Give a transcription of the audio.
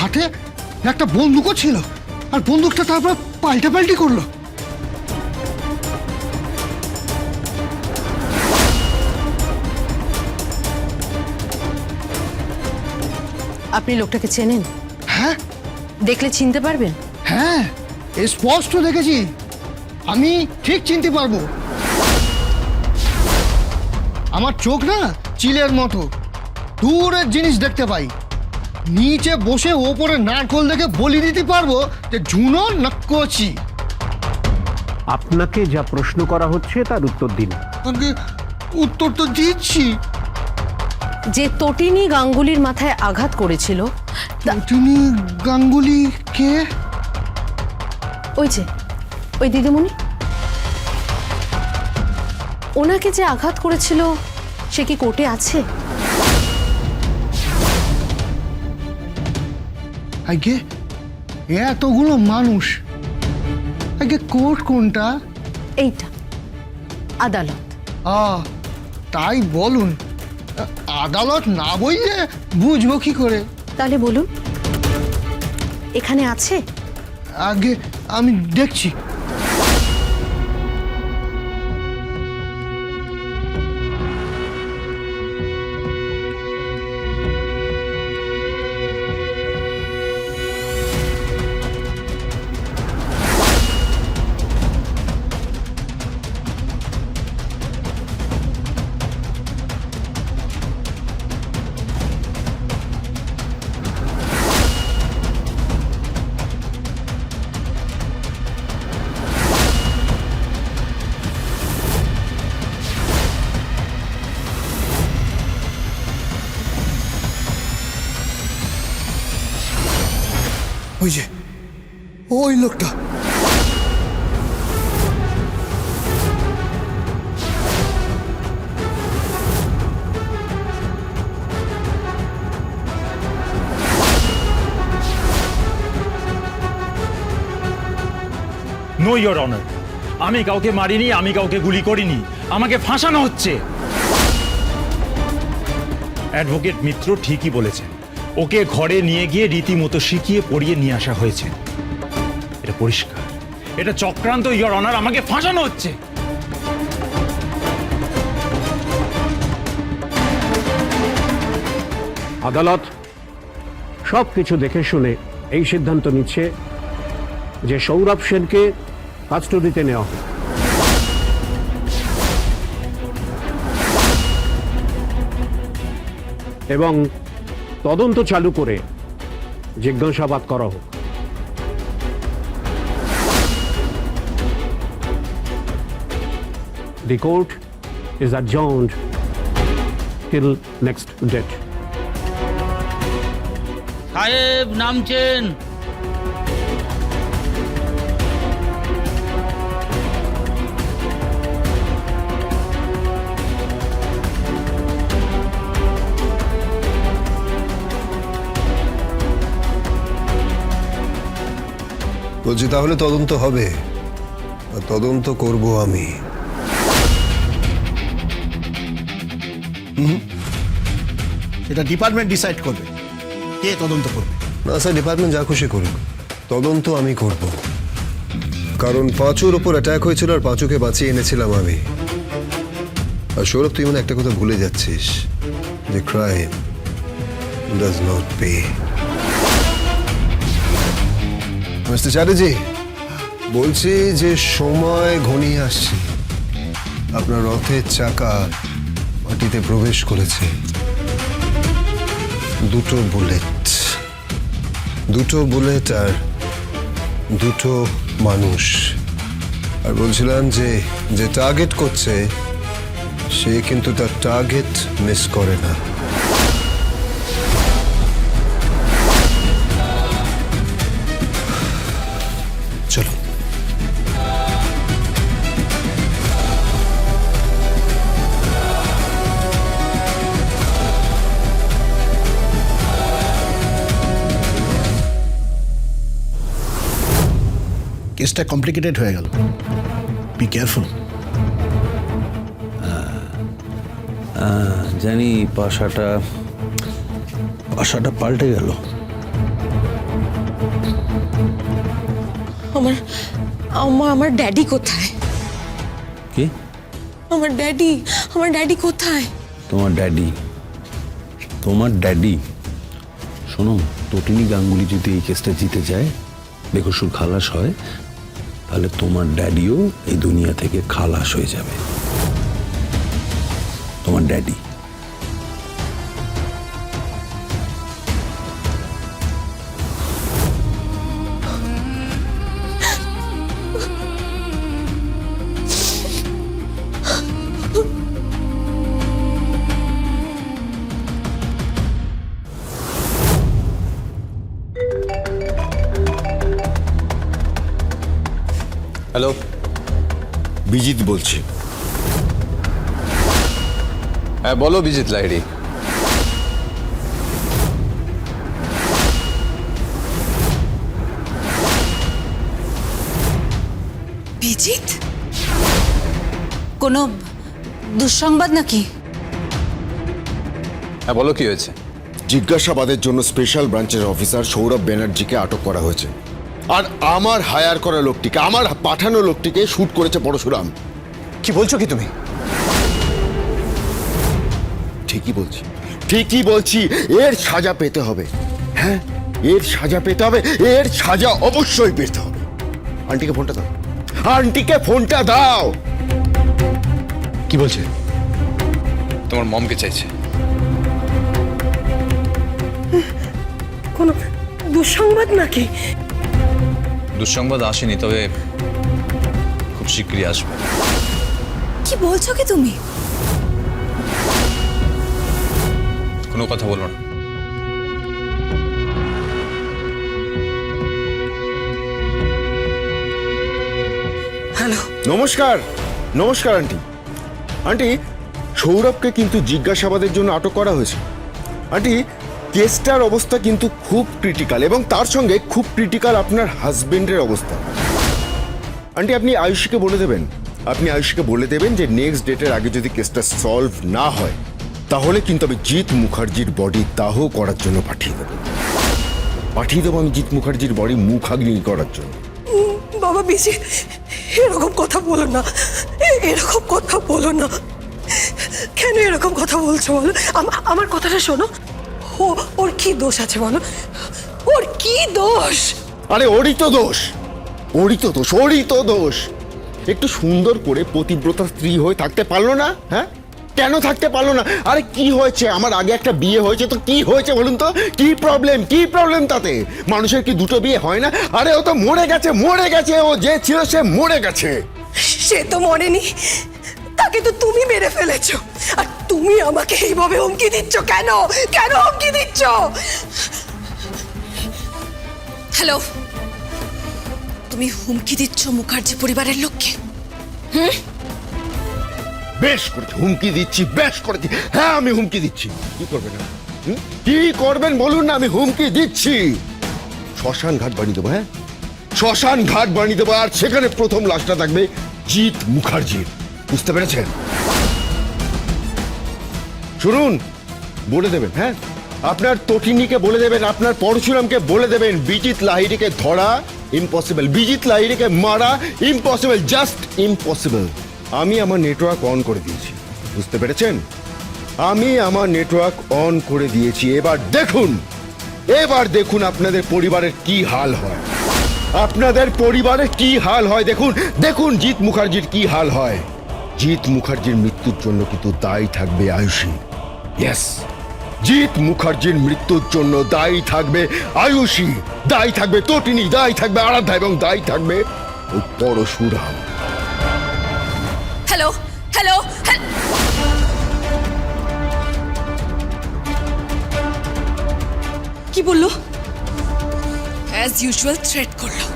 খাটে একটা বন্দুকও ছিল, আর বন্দুকটা তারপর পাল্টাপাল্টি করলো। আপনি লোকটাকে চেনেন? হ্যাঁ দেখলে চিনতে পারবেন? হ্যাঁ, স্পষ্ট দেখেছি, আমি ঠিক চিনতে পারবো। আমার চোখ না চিলের মতো, দূরের জিনিস দেখতে পাই। নিচে বসে ওপরে নারকোল দেখে বলি দিতে পারবো যে ঝুনো না কচি। আপনাকে যা প্রশ্ন করা হচ্ছে তার উত্তর দিন। আমি উত্তর তো দিচ্ছি। যে তটিনী গাঙ্গুলির মাথায় আঘাত করেছিল তিনি গাঙ্গুলি কে? ওই যে ওই দিদিমণি, ওনাকে যে আঘাত করেছিল সে কি কোর্টে আছে? আগে এতগুলো মানুষ, আগে কোর্ট কোনটা? এইটা আদালত। তাই বলুন, আদালত না বললে বুঝবো কি করে? তাহলে বলুন, এখানে আছে? আগে আমি দেখছি। ওই যে ওই লোকটা, নো ইয়োর অনার, আমি কাউকে মারিনি, আমি কাউকে গুলি করিনি, আমাকে ফাঁসানো হচ্ছে। অ্যাডভোকেট মিত্র ঠিকই বলেছেন, ওকে ঘরে নিয়ে গিয়ে রীতিমতো শিখিয়ে পড়িয়ে নিয়ে আসা হয়েছে। এটা পরিষ্কার, এটা চক্রান্ত ইয়োর অনার, আমাকে ফাঁসানো হচ্ছে। আদালত সব কিছু দেখে শুনে এই সিদ্ধান্ত নিচ্ছে যে সৌরভ সেনকে কাস্টডিতে নেওয়া হবে। এবং তদন্ত চালু করে জিজ্ঞাসাবাদ করা হোক। The court is adjourned till next date. সাহেব নামছেন। বলছি তাহলে তদন্ত হবে, আর তদন্ত করব আমি। সেটা ডিপার্টমেন্ট ডিসাইড করবে কে তদন্ত করবে। না স্যার, ডিপার্টমেন্ট যা খুশি করুক, তদন্ত আমি করব। কারণ পাঁচুর ওপর অ্যাটাক হয়েছিল আর পাঁচুকে বাঁচিয়ে এনেছিলাম আমি। আর সৌরভ, তুই মানে একটা কথা ভুলে যাচ্ছিস, যে crime does not pay. Mister Chatterjee, বলছি যে সময় ঘনিয়ে আসছে, আপনার রথের চাকা মাটিতে প্রবেশ করেছে। দুটো বুলেট আর দুটো মানুষ। আর বলছিলাম যে যে টার্গেট করছে সে কিন্তু তার টার্গেট মিস করে না। চলো। কেসটা কমপ্লিকেটেড হয়ে গেল, বি কেয়ারফুল। জানি পাশাটা পাল্টে গেল। আমার ড্যাডি কোথায়? কি? আমার ড্যাডি কোথায়? তোমার ড্যাডি? শোনো, তটিনী গাঙ্গুলি যদি এই কেসটা জিতে যায়, বেকসুর খালাস হয়, তাহলে তোমার ড্যাডিও এই দুনিয়া থেকে খালাস হয়ে যাবে। তোমার ড্যাডি। হ্যালো, বিজিত বলছি। হ্যাঁ বলো বিজিত লাহিড়ী। বিজিত, কোনো দুঃসংবাদ নাকি? হ্যাঁ বলো কি হয়েছে? জিজ্ঞাসাবাদের জন্য স্পেশাল ব্রাঞ্চের অফিসার সৌরভ ব্যানার্জিকে আটক করা হয়েছে, আর আমার হায়ার করা লোকটিকে, আমার পাঠানো লোকটিকে শুট করেছে পরশুরাম। কি বলছো কি তুমি? ঠিকই বলছি, এর সাজা পেতে হবে। হ্যাঁ, এর সাজা পেতে হবে, এর সাজা অবশ্যই পেতে হবে। আন্টিকে ফোনটা দাও। কি বলছে? তোমার মমকে চাইছে। কোনো দুঃসংবাদ নাকি? দুঃসংবাদ আসেনি, তবে খুব শীঘ্রই আসবে। কি বলছো কি তুমি? কোনো কথা বলো না। হ্যালো। নমস্কার আন্টি, সৌরভকে কিন্তু জিজ্ঞাসাবাদের জন্য আটক করা হয়েছে। আন্টি, কেসটার অবস্থা কিন্তু খুব ক্রিটিক্যাল, এবং তার সঙ্গে খুব ক্রিটিক্যাল আপনার হাজবেন্ডের অবস্থা। আন্টি, আপনি আয়ুষীকে বলে দেবেন যে নেক্সট ডেটের আগে যদি কেসটা সলভ না হয়, তাহলে কিন্তু আমি জিৎ মুখার্জির বডি দাহ করার জন্য পাঠিয়ে দেবো আমি জিৎ মুখার্জির বডি মুখাগ্নি করার জন্য। বাবা বিজিত, এরকম কথা বলো না। কেন এরকম কথা বলছো বলো? আমার কথাটা শোনো। ওর কি দোষ আছে বলো? ওর কি দোষ? আরে ওরই তো দোষ। একটু সুন্দর করে পতিব্রতা স্ত্রী হয়ে থাকতে পারলো না? হ্যাঁ, কেন থাকতে পারলো না? আরে কি হয়েছে? আমার আগে একটা বিয়ে হয়েছে, তো কি হয়েছে বলুন তো? কি প্রবলেম তাতে? মানুষের কি দুটো বিয়ে হয় না? আরে ও তো মরে গেছে, ও যে ছিল সে মরে গেছে। সে তো মরেনি, তাকে তো তুমি মেরে ফেলেছো। আর তুমি আমাকে এইভাবে হুমকি দিচ্ছ কেন? হুমকি দিচ্ছ? হ্যালো, তুমি হুমকি দিচ্ছ মুখার্জি পরিবারের লোককে? বেশ করেছি, হুমকি দিচ্ছি। হ্যাঁ, আমি হুমকি দিচ্ছি। কি করবেন? কি করবেন বলুন না? আমি হুমকি দিচ্ছি। শ্মশান ঘাট বানিয়ে দেবো। হ্যাঁ, শ্মশান ঘাট বানিয়ে দেবো, আর সেখানে প্রথম লাশটা থাকবে জিৎ মুখার্জির। বুঝতে পেরেছেন? শুনুন, বলে দেবেন, হ্যাঁ, আপনার তটিনীকে বলে দেবেন, আপনার পরশুরামকে বলে দেবেন, বিজিত লাহিড়ীকে ধরা ইম্পসিবল, বিজিত লাহিড়ীকে মারা ইম্পসিবল, জাস্ট ইম্পসিবল। আমি আমার নেটওয়ার্ক অন করে দিয়েছি। বুঝতে পেরেছেন? আমি আমার নেটওয়ার্ক অন করে দিয়েছি। এবার দেখুন আপনাদের পরিবারের কি হাল হয়। দেখুন জিৎ মুখার্জির কি হাল হয়। জিৎ মুখার্জির মৃত্যুর জন্য কিন্তু দায়ী থাকবে আয়ুষী। ইয়েস, জিৎ মুখার্জির মৃত্যুর জন্য দায়ী থাকবে আয়ুষী, দায়ী থাকবে তটিনী, দায়ী থাকবে আরাধ্যা, এবং দায়ী থাকবে ওই পরশুরাম। হ্যালো। কি বললো? অ্যাজ ইউজুয়াল থ্রেট করলো।